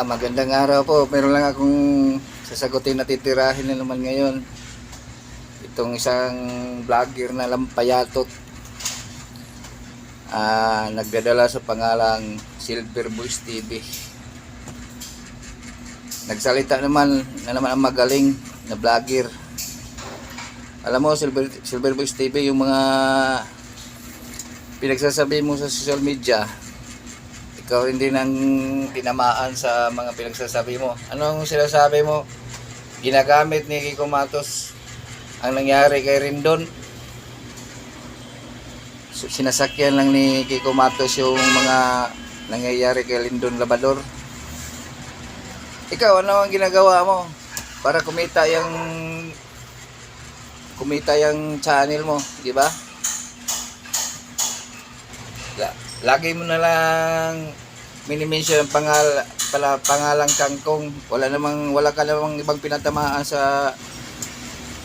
Magandang araw po. Meron lang akong sasagutin na titirahin na naman ngayon. Itong isang vlogger na lampayatot. Nagdadala sa pangalang Silver Boys TV. Nagsalita naman ang magaling na vlogger. Alam mo, Silver Boys TV, yung mga pinagsasabi mo sa social media, ikaw hindi nang tinamaan sa mga pinagsasabi mo. Anong sinasabi mo? Ginagamit ni Kiko Matos ang nangyari kay Rendon. So, sinasakyan lang ni Kiko Matos yung mga nangyayari kay Rendon Labrador. Ikaw, ano ang ginagawa mo para kumita yung channel mo, di ba? Lagi mo na lang minimension ang pangalang Kangkong. Wala ka namang ibang pinatamaan sa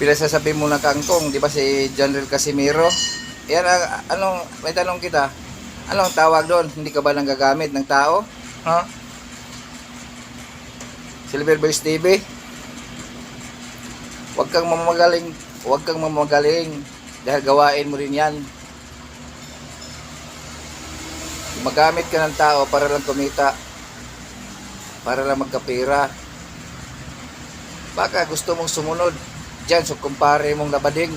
pinasasabi mo na Kangkong, di ba, si General Casimiro? Yan, may tanong kita. Anong tawag doon? Hindi ka ba nang gagamit ng tao? Huh? Silver Boys TV, huwag kang mamagaling dahil gawain mo rin yan. Magamit ka ng tao para lang kumita, para lang magkapira. Baka gusto mong sumunod dyan, so kumpare mong labading.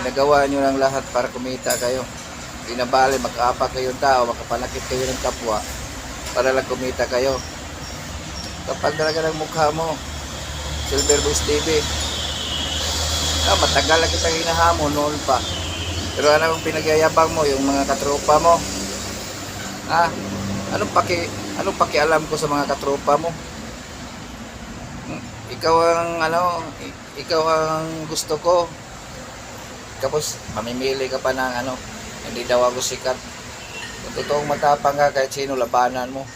Ginagawa nyo lang lahat para kumita kayo. Binabali, magkaapak kayong tao, makapanakit kayo ng kapwa para lang kumita kayo. Kapag talaga ng mukha mo, Silver Boys TV, matagal na kitang hinahamon noon pa. Pero anong pinagyayabang mo, yung mga katropa mo? Anong pakialam ko sa mga katropa mo? Ikaw ang gusto ko. Tapos mamimili ka pa ng hindi daw ako sikat. Kung totoong matapang ka, kahit sino labanan mo.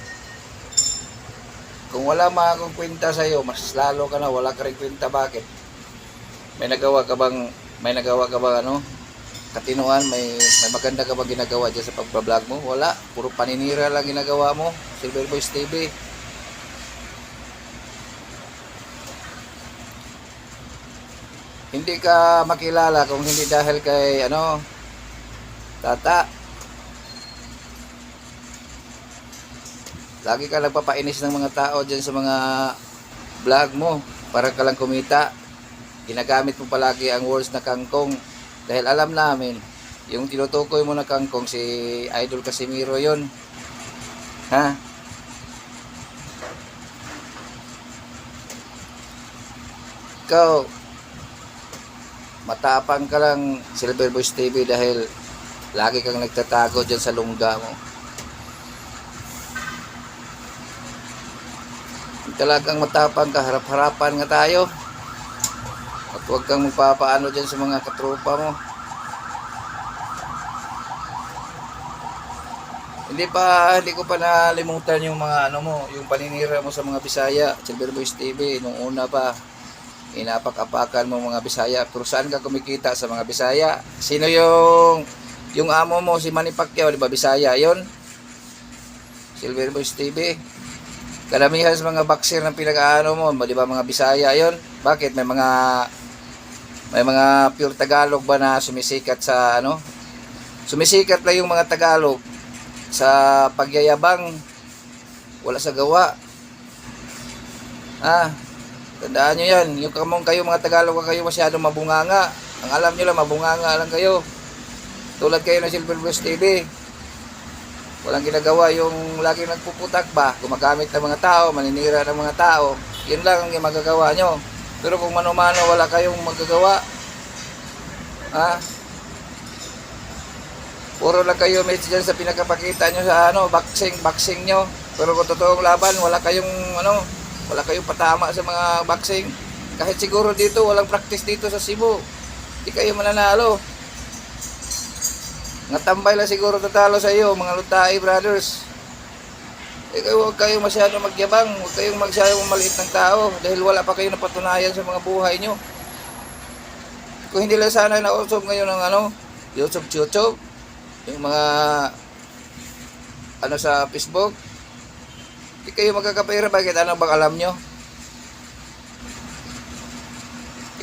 Kung wala akong kwenta sa'yo, mas lalo ka na, wala ka rin kwenta. Bakit? May nagawa ka bang katinuan, may maganda ka ba ginagawa dyan sa pagbablog mo? Wala, puro paninira lang ginagawa mo. Silver Boys TV, hindi ka makilala kung hindi dahil kay Tata. Lagi ka nagpapainis ng mga tao dyan sa mga vlog mo para ka lang kumita. Ginagamit mo palagi ang words na Kangkong. Dahil alam namin, yung tinutukoy mo na Kangkong, si Idol Casimiro yon. Ikaw, matapang ka lang, Silver Boys TV, dahil lagi kang nagtatago dyan sa lungga mo. Talagang matapang ka, harap-harapan nga tayo. At huwag kang magpapaano dyan sa mga katropa mo. Hindi ko pa nalimutan yung mga yung paninira mo sa mga Bisaya, Silver Boys TV. Nung una pa, inapak-apakan mo mga Bisaya. Pero saan ka kumikita sa mga Bisaya? Sino yung amo mo, si Manny Pacquiao, di ba Bisaya yon? Silver Boys TV. Karamihan sa mga boxer ng pinag-aano mo, di ba mga Bisaya yon? Bakit? May mga pure Tagalog ba na sumisikat sa Sumisikat lang yung mga Tagalog sa pagyayabang, wala sa gawa. Tandaan nyo yan. Yung kayo mga Tagalog, kayo masyadong mabunganga. Ang alam nyo lang, mabunganga lang kayo. Tulad kayo ng Silver Boys TV. Walang ginagawa, yung lagi nagpuputak ba, gumagamit ng mga tao, maninira ng mga tao. Yun lang ang magagawa nyo. Pero kung mano-mano, wala kayong magagawa. Puro lang kayo may dyan sa pinakapakita nyo sa boxing nyo. Pero kung totoong laban, wala kayong patama sa mga boxing. Kahit siguro dito, walang practice dito sa Cebu, di kayo mananalo. Natambay lang siguro tatalo sa iyo, mga Lutai brothers. Huwag kayong masyado magyabang, huwag kayong masyadong maliit ng tao dahil wala pa kayong napatunayan sa mga buhay nyo. Kung hindi lang sana nausob ngayon ng YouTube, yung mga sa Facebook, Di kayo magkakapera, bakit ano bang alam nyo?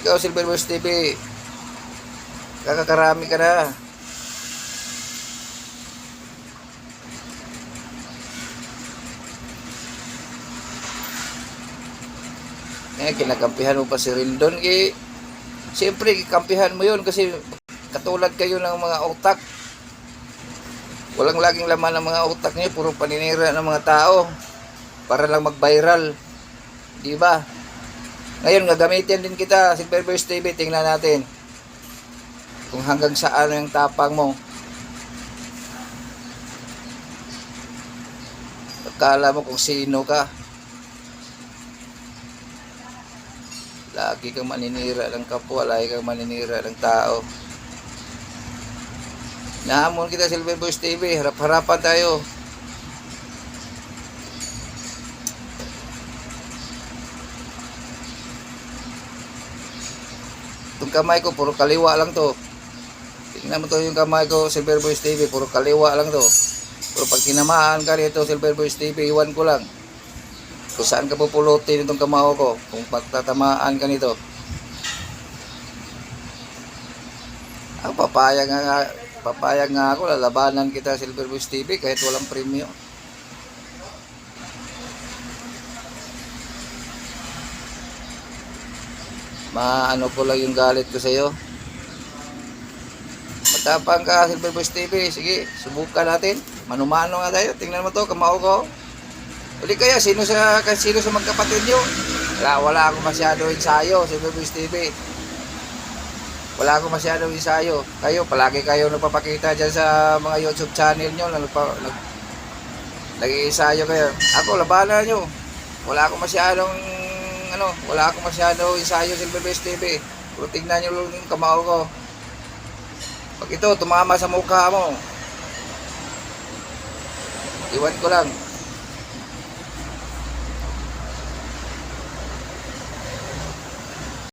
Ikaw, Silver Boys TV, kakakarami ka na. Kinakampihan mo pa si Rindon. Siyempre, kikampihan mo yun kasi katulad kayo ng mga utak. Walang laging laman ng mga utak niyo, puro paninira ng mga tao para lang mag-viral. Di ba? Ngayon, gagamitin din kita, Silver Boys TV, tingnan natin kung hanggang saan yung tapang mo. Akala mo kung sino ka. Lagi kang maninira ng kapwa, lagi kang maninira ng tao. Nahamon kita, Silver Boys TV, harap-harapan tayo. Itong kamay ko, puro kaliwa lang to. Tingnan mo to yung kamay ko, Silver Boys TV, puro kaliwa lang to. Pero pag tinamaan ka rito, Silver Boys TV, iwan ko lang kung saan ka pupulutin itong kamao ko, kung pagtatamaan ka nito. Papayag nga ako, lalabanan kita, Silver Boys TV, kahit walang premyo. Maano ko lang yung galit ko sa iyo. Matapang ka, Silver Boys TV, sige, subukan natin. Mano-mano nga tayo, tingnan mo to, kamao ko. Uli kaya, sino sa magkapatid nyo? Wala akong masyado ensayo, Silver Boys TV. Wala akong masyado ensayo. Kayo, palagi kayo nagpapakita dyan sa mga YouTube channel nyo, nag-iensayo kayo. Ako, labanan nyo. Wala akong masyadong ensayo, Silver Boys TV. Pero tingnan nyo lang yung kamao ko. Pag ito, tumama sa mukha mo, iwan ko lang.